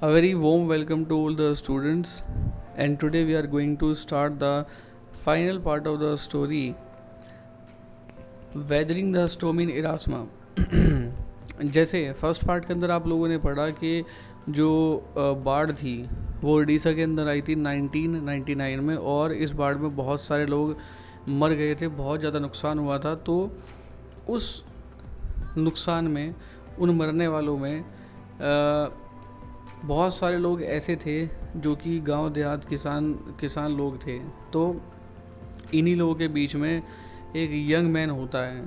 A very warm welcome to all the students, and today we are going to start the final part of the story, Weathering the Storm in Erasmus. जैसे first part के अंदर आप लोगों ने पढ़ा कि जो बाढ़ थी वो उड़ीसा के अंदर आई थी 1999 में, और इस बाढ़ में बहुत सारे लोग मर गए थे, बहुत ज़्यादा नुकसान हुआ था। तो उस नुकसान में, उन मरने वालों में बहुत सारे लोग ऐसे थे जो कि गांव देहात किसान लोग थे। तो इन्हीं लोगों के बीच में एक यंग मैन होता है,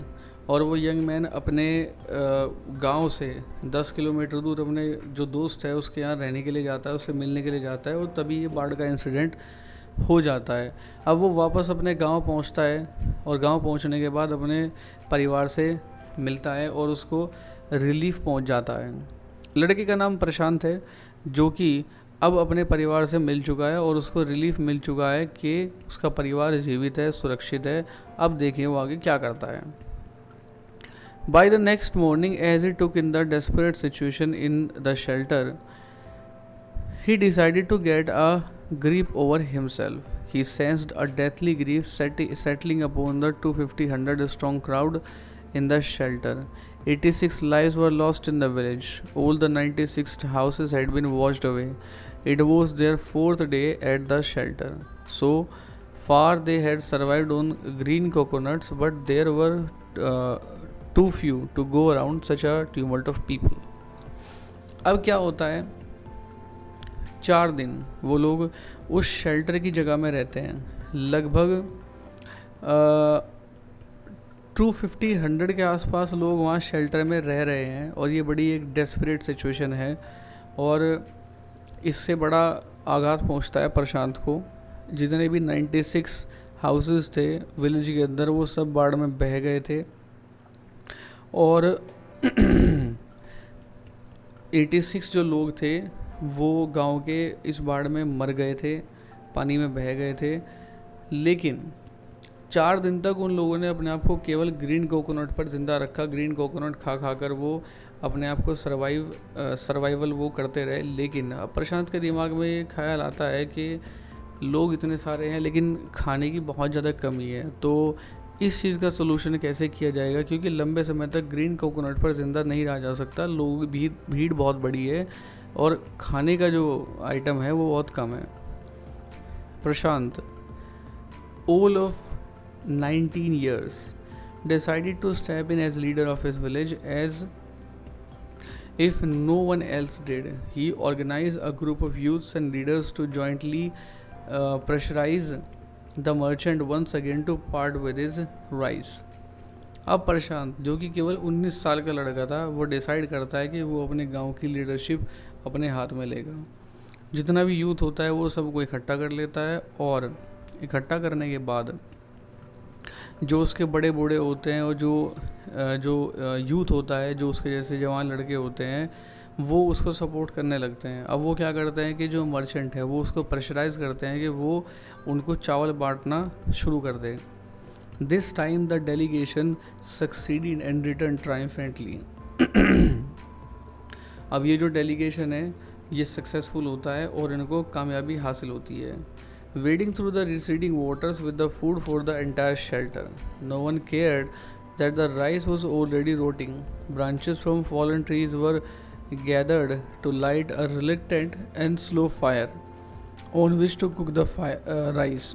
और वो यंग मैन अपने गांव से 10 किलोमीटर दूर अपने जो दोस्त है उसके यहाँ रहने के लिए जाता है, उससे मिलने के लिए जाता है, और तभी ये बाढ़ का इंसिडेंट हो जाता है। अब वो वापस अपने गांव पहुंचता है, और गांव पहुंचने के बाद अपने परिवार से मिलता है और उसको रिलीफ पहुंच जाता है। लड़के का नाम प्रशांत है, जो कि अब अपने परिवार से मिल चुका है और उसको रिलीफ मिल चुका है कि उसका परिवार जीवित है, सुरक्षित है। अब देखिए वो आगे क्या करता है। By the next morning, as he took in the desperate situation in the shelter, he decided to get a grip over himself. He sensed a deathly grief settling upon the 250 strong crowd in the shelter. 86 lives were lost in the village. All the 96 houses had been washed away. It was their fourth day at the shelter. So far they had survived on green coconuts, but there were too few to go around such a tumult of people. अब क्या होता है, 4 दिन वो लोग उस shelter की जगह में रहते हैं। लगभग 250 के आसपास लोग वहाँ शेल्टर में रह रहे हैं, और ये बड़ी एक डेस्परेट सिचुएशन है। और इससे बड़ा आघात पहुँचता है प्रशांत को। जितने भी 96 हाउसेस थे विलेज के अंदर, वो सब बाढ़ में बह गए थे, और 86 जो लोग थे वो गांव के इस बाढ़ में मर गए थे, पानी में बह गए थे। लेकिन 4 दिन तक उन लोगों ने अपने आप को केवल ग्रीन कोकोनट पर ज़िंदा रखा। ग्रीन कोकोनट खा खा कर वो अपने आप को सर्वाइवल वो करते रहे। लेकिन अब प्रशांत के दिमाग में ये ख्याल आता है कि लोग इतने सारे हैं लेकिन खाने की बहुत ज़्यादा कमी है, तो इस चीज़ का सोल्यूशन कैसे किया जाएगा, क्योंकि लंबे समय तक ग्रीन कोकोनट पर ज़िंदा नहीं रहा जा सकता। लोग भीड़ बहुत बड़ी है और खाने का जो आइटम है वो बहुत कम है। प्रशांत, all of 19 years, decided to step in as leader of his village as if no one else did. He organized a group of youths and leaders to jointly pressurize the merchant once again to part with his rice. अब प्रशांत, जो कि केवल 19 साल का लड़का था, वो decide करता है कि वो अपने गांव की लीडरशिप अपने हाथ में लेगा। जितना भी यूथ होता है वो सबको इकट्ठा कर लेता है, और इकट्ठा करने के बाद जो उसके बड़े बूढ़े होते हैं और जो यूथ होता है, जो उसके जैसे जवान लड़के होते हैं, वो उसको सपोर्ट करने लगते हैं। अब वो क्या करते हैं कि जो मर्चेंट है वो उसको प्रेशराइज करते हैं कि वो उनको चावल बांटना शुरू कर दे। This time the delegation succeeded and return triumphantly. अब ये जो डेलीगेशन है ये सक्सेसफुल होता है और इनको कामयाबी हासिल होती है। wading through the receding waters with the food for the entire shelter. No one cared that the rice was already rotting. Branches from fallen trees were gathered to light a reluctant and slow fire on which to cook the rice.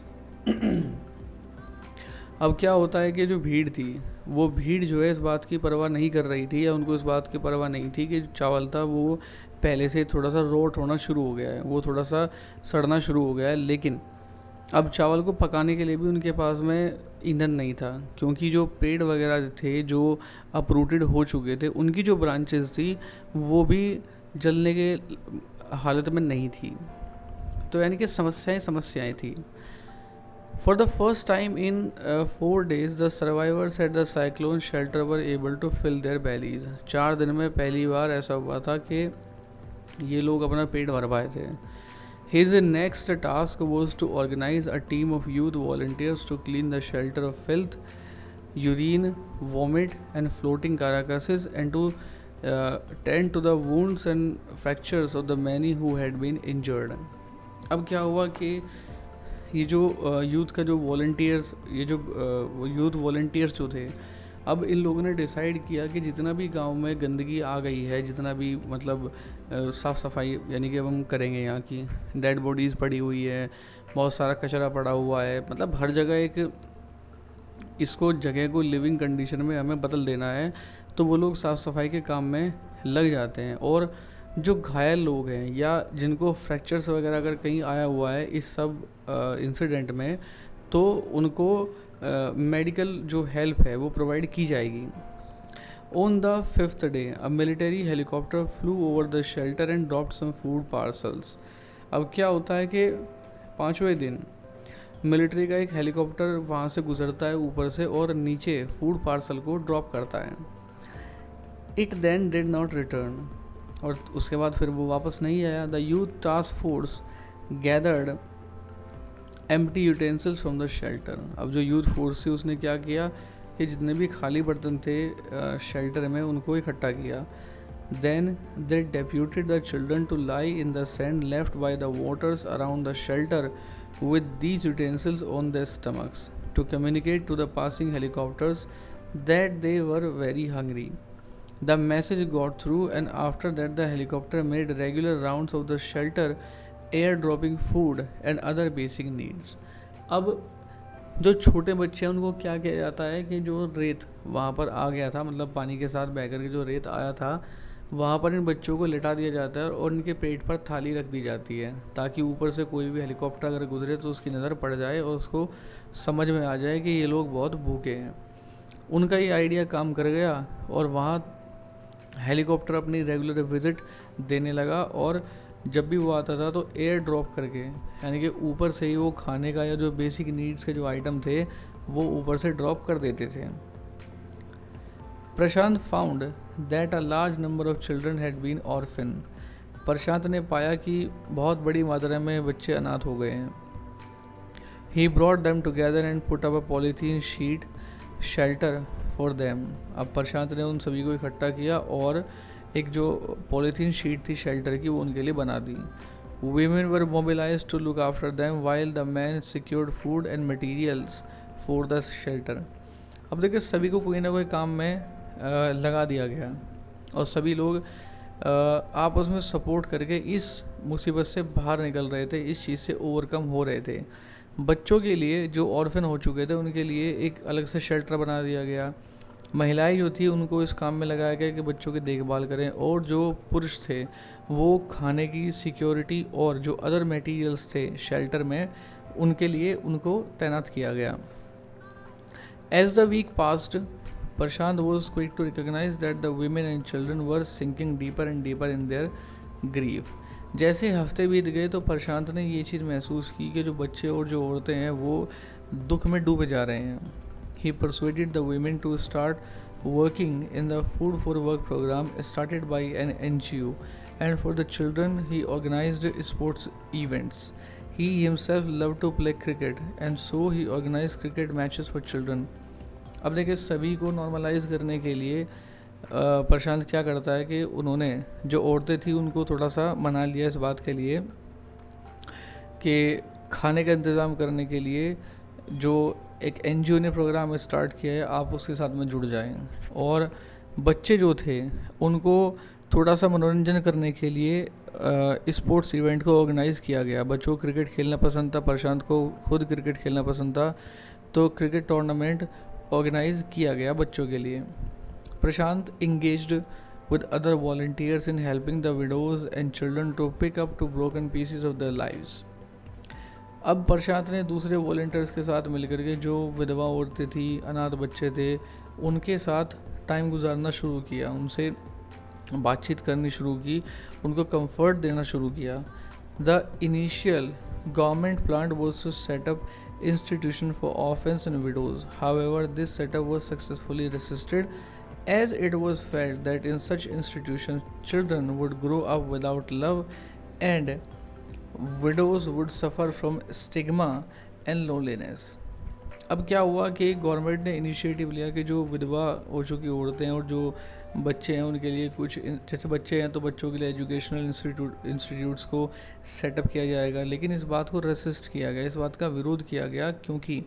अब क्या होता है कि जो भीड़ थी, वो भीड़ जो है इस बात की परवाह नहीं कर रही थी, या उनको इस बात की परवाह नहीं थी कि जो चावल था वो पहले से थोड़ा सा रोट होना शुरू हो गया है, वो थोड़ा सा सड़ना शुरू हो गया है। लेकिन अब चावल को पकाने के लिए भी उनके पास में ईंधन नहीं था, क्योंकि जो पेड़ वगैरह थे जो अपरूटेड हो चुके थे, उनकी जो ब्रांचेस थी वो भी जलने के हालत में नहीं थी। तो यानी कि समस्याएं थी। For the first time in 4 days, the survivors at the cyclone shelter were able to fill their bellies. 4 दिन में पहली बार ऐसा हुआ था कि ये लोग अपना पेट भर पाए थे। His next task was to organize a team of youth volunteers to clean the shelter of filth, urine, vomit, and floating carcasses, and to tend to the wounds and fractures of the many who had been injured. अब क्या हुआ कि ये जो youth का जो volunteers, ये जो यूथ वॉलंटियर्स जो थे, अब इन लोगों ने डिसाइड किया कि जितना भी गांव में गंदगी आ गई है, जितना भी मतलब साफ़ सफाई यानी कि अब हम करेंगे, यहाँ की डेड बॉडीज़ पड़ी हुई है, बहुत सारा कचरा पड़ा हुआ है, मतलब हर जगह एक इसको जगह को लिविंग कंडीशन में हमें बदल देना है। तो वो लोग साफ़ सफाई के काम में लग जाते हैं, और जो घायल लोग हैं या जिनको फ्रैक्चर्स वगैरह अगर कहीं आया हुआ है इस सब इंसिडेंट में, तो उनको मेडिकल जो हेल्प है वो प्रोवाइड की जाएगी। On the 5th day a military helicopter flew over the shelter and dropped some food parcels. अब क्या होता है कि 5वें दिन मिलिट्री का एक हेलीकॉप्टर वहाँ से गुजरता है ऊपर से और नीचे फूड पार्सल को ड्रॉप करता है। It then did not return, और उसके बाद फिर वो वापस नहीं आया। The youth task force gathered empty utensils from the shelter. अब जो यूथ फोर्स थी उसने क्या किया कि जितने भी खाली बर्तन थे शेल्टर में उनको इकट्ठा किया। Then they deputed the children to lie in the sand left by the waters around the shelter with these utensils on their stomachs to communicate to the passing helicopters that they were very hungry. The message got through, and after that the helicopter made regular rounds of the shelter, airdropping food and other basic needs. अब जो छोटे बच्चे हैं उनको क्या किया जाता है कि जो रेत वहाँ पर आ गया था, मतलब पानी के साथ बह कर के जो रेत आया था, वहाँ पर इन बच्चों को लिटा दिया जाता है और इनके पेट पर थाली रख दी जाती है, ताकि ऊपर से कोई भी हेलीकॉप्टर अगर गुजरे तो उसकी नज़र पड़ जाए और उसको समझ में आ जाए कि ये लोग बहुत भूखे हैं। उनका ये आइडिया काम कर गया और वहाँ हेलीकॉप्टर अपनी रेगुलर विज़िट देने लगा, और जब भी वो आता था तो एयर ड्रॉप करके, यानी कि ऊपर से ही वो खाने का या जो बेसिक नीड्स के जो आइटम थे वो ऊपर से ड्रॉप कर देते थे। Prashant found that a large number of children had been orphan. Prashant ने पाया कि बहुत बड़ी मात्रा में बच्चे अनाथ हो गए हैं। He brought them together and put up a polythene sheet shelter for them. अब प्रशांत ने उन सभी को इकट्ठा किया और एक जो पॉलीथीन शीट थी शेल्टर की वो उनके लिए बना दी। Women were mobilise to look after them while the man secured food and materials for the shelter. अब देखिए सभी को कोई ना कोई काम में लगा दिया गया और सभी लोग आपस में सपोर्ट करके इस मुसीबत से बाहर निकल रहे थे, इस चीज़ से ओवरकम हो रहे थे। बच्चों के लिए जो ऑर्फन हो चुके थे उनके लिए एक अलग से शेल्टर बना दिया गया। महिलाएं जो थी उनको इस काम में लगाया गया कि बच्चों की देखभाल करें, और जो पुरुष थे वो खाने की सिक्योरिटी और जो अदर मटेरियल्स थे शेल्टर में उनके लिए उनको तैनात किया गया। As the week passed, Prashant was quick to recognize that the women and children were sinking deeper and deeper in their grief. जैसे हफ्ते बीत गए तो प्रशांत ने ये चीज़ महसूस की कि जो बच्चे और जो औरतें हैं वो दुख में डूबे जा रहे हैं। He persuaded the women to start working in the Food for Work program started by an NGO, and for the children he organized sports events. He himself loved to play cricket, and so he organized cricket matches for children. अब देखिए सभी को normalise करने के लिए प्रशांत क्या करता है कि उन्होंने जो औरतें थी उनको थोड़ा सा मना लिया इस बात के लिए कि खाने का इंतज़ाम करने के लिए जो एक NGO ने प्रोग्राम स्टार्ट किया है आप उसके साथ में जुड़ जाएं। और बच्चे जो थे उनको थोड़ा सा मनोरंजन करने के लिए स्पोर्ट्स इवेंट को ऑर्गेनाइज़ किया गया। बच्चों को क्रिकेट खेलना पसंद था, प्रशांत को खुद क्रिकेट खेलना पसंद था, तो क्रिकेट टूर्नामेंट ऑर्गेनाइज किया गया बच्चों के लिए। प्रशांत engaged with other volunteers in helping the widows and children to pick up to broken pieces of their lives. अब प्रशांत ने दूसरे वॉल्टियर्स के साथ मिलकर के जो विधवा औरतें थी, अनाथ बच्चे थे, उनके साथ टाइम गुजारना शुरू किया, उनसे बातचीत करनी शुरू की, उनको कंफर्ट देना शुरू किया। The initial government plan was to set up institution for orphans and widows. However, this setup was successfully resisted as it was felt that in such institutions children would grow up without love and widows would suffer from stigma and loneliness. अब क्या हुआ कि government ने initiative लिया कि जो विधवा हो चुकी औरतें हैं और जो बच्चे हैं उनके लिए कुछ, जैसे बच्चे हैं तो बच्चों के लिए एजुकेशनल इंस्टीट्यूट्स को सेटअप किया जाएगा। लेकिन इस बात को रेसिस्ट किया गया, इस बात का विरोध किया गया, क्योंकि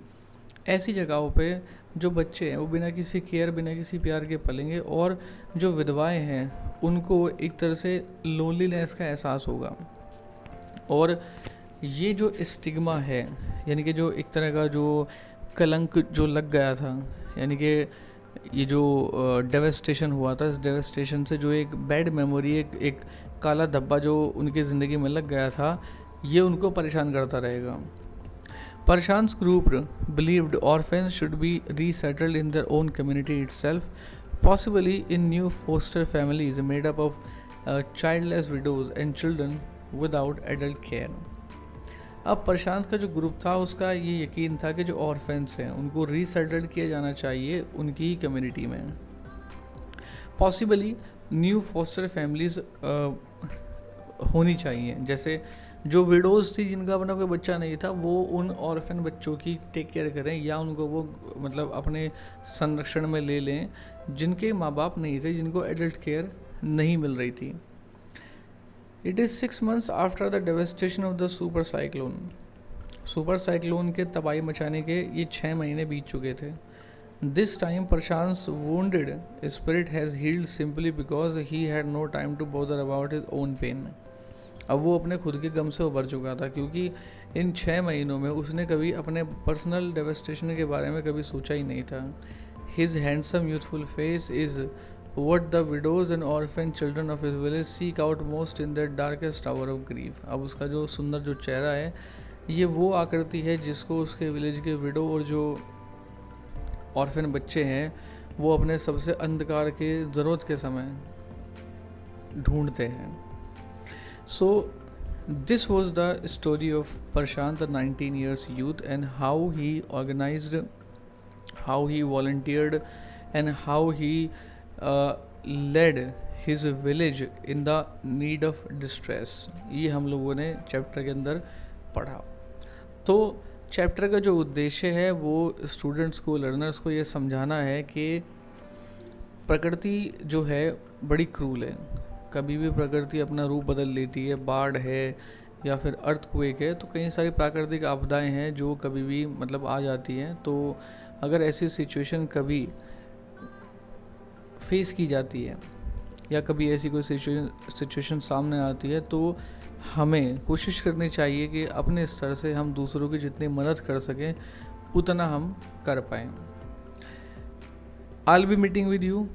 ऐसी जगहों पे जो बच्चे हैं वो बिना किसी केयर, बिना किसी प्यार के पलेंगे, और जो विधवाएं हैं उनको एक तरह से लोनलीनेस का एहसास होगा। और ये जो स्टिग्मा है, यानी कि जो एक तरह का जो कलंक जो लग गया था, यानी कि ये जो डेवेस्टेशन हुआ था, इस डेवेस्टेशन से जो एक बैड मेमोरी, एक काला धब्बा जो उनकी ज़िंदगी में लग गया था, ये उनको परेशान करता रहेगा। Parshan's group believed orphans should be resettled in their own community itself, possibly in new foster families made up of childless widows and children without adult care. अब प्रशांत का जो ग्रुप था उसका ये यकीन था कि जो ऑर्फेंस हैं उनको रीसेटल्ड किया जाना चाहिए उनकी ही कम्युनिटी में, पॉसिबली न्यू फॉस्टर फैमिलीज होनी चाहिए। जैसे जो विडोज़ थी जिनका अपना कोई बच्चा नहीं था, वो उन ऑर्फन बच्चों की टेक केयर करें, या उनको वो मतलब अपने संरक्षण में ले लें जिनके माँ बाप नहीं थे, जिनको एडल्ट केयर नहीं मिल रही थी। It is 6 months after the devastation of the super cyclone. Super cyclone के तबाही मचाने के ये 6 महीने बीत चुके थे। This time Prashant wounded spirit has healed simply because he had no time to bother about his own pain. अब वो अपने खुद के गम से उभर चुका था, क्योंकि इन 6 महीनों में उसने कभी अपने पर्सनल डेवेस्टेशन के बारे में कभी सोचा ही नहीं था। His handsome youthful face is what the widows and orphan children of his village seek out most in their darkest hour of grief। अब उसका जो सुंदर जो चेहरा है, ये वो आकृति है जिसको उसके विलेज के विडो और जो ऑर्फन बच्चे हैं वो अपने सबसे अंधकार के ज़रूरत के समय ढूंढते हैं। So this was the story of Prashant, 19 years youth, and how he organized, how he volunteered, and how he led his village in the need of distress। ये हम लोगों ने चैप्टर के अंदर पढ़ा। तो चैप्टर का जो उद्देश्य है वो स्टूडेंट्स को, लर्नर्स को ये समझाना है कि प्रकृति जो है बड़ी क्रूल है, कभी भी प्रकृति अपना रूप बदल लेती है। बाढ़ है या फिर अर्थक्वेक है, तो कई सारी प्राकृतिक आपदाएं हैं जो कभी भी मतलब आ जाती हैं। तो अगर ऐसी सिचुएशन कभी फेस की जाती है या कभी ऐसी कोई सिचुएशन सामने आती है, तो हमें कोशिश करनी चाहिए कि अपने स्तर से हम दूसरों की जितनी मदद कर सकें उतना हम कर पाएँ। I'll be meeting with you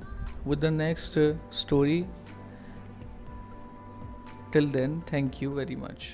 with the next story. Till then, thank you very much.